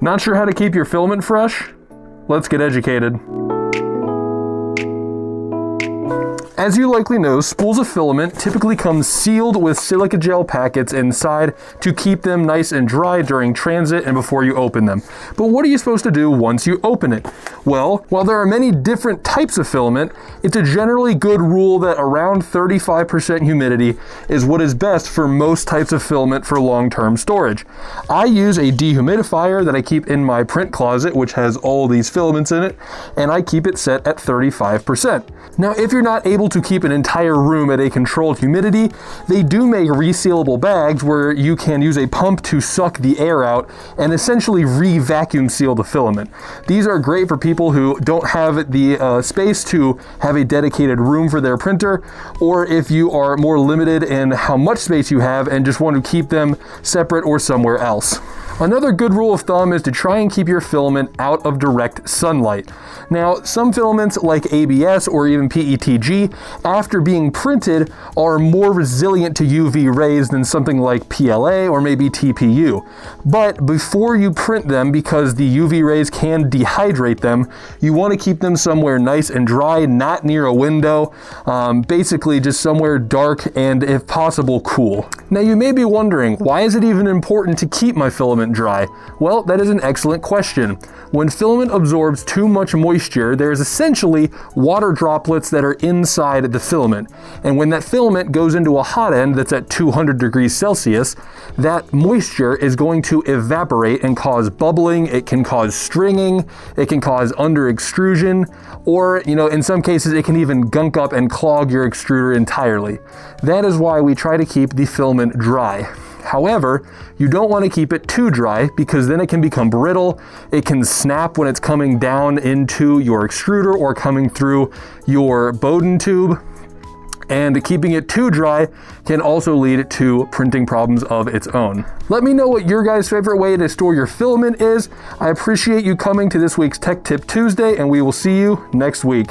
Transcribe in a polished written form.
Not sure how to keep your filament fresh? Let's get educated. As you likely know, spools of filament typically come sealed with silica gel packets inside to keep them nice and dry during transit and before you open them. But what are you supposed to do once you open it? Well, while there are many different types of filament, it's a generally good rule that around 35% humidity is what is best for most types of filament for long-term storage. I use a dehumidifier that I keep in my print closet, which has all these filaments in it, and I keep it set at 35%. Now, if you're not able to keep an entire room at a controlled humidity, they do make resealable bags where you can use a pump to suck the air out and essentially re-vacuum seal the filament. These are great for people who don't have the space to have a dedicated room for their printer, or if you are more limited in how much space you have and just want to keep them separate or somewhere else. Another good rule of thumb is to try and keep your filament out of direct sunlight. Now, some filaments like ABS or even PETG, after being printed, are more resilient to UV rays than something like PLA or maybe TPU. But before you print them, because the UV rays can dehydrate them, you want to keep them somewhere nice and dry, not near a window, basically just somewhere dark and, if possible, cool. Now, you may be wondering, why is it even important to keep my filament dry? Well, that is an excellent question. When filament absorbs too much moisture, there's essentially water droplets that are inside the filament. And when that filament goes into a hot end that's at 200 degrees Celsius, that moisture is going to evaporate and cause bubbling. It can cause stringing. It can cause under extrusion, or, in some cases, it can even gunk up and clog your extruder entirely. That is why we try to keep the filament dry. However, you don't want to keep it too dry because then it can become brittle. It can snap when it's coming down into your extruder or coming through your Bowden tube. And keeping it too dry can also lead to printing problems of its own. Let me know what your guys' favorite way to store your filament is. I appreciate you coming to this week's Tech Tip Tuesday, and we will see you next week.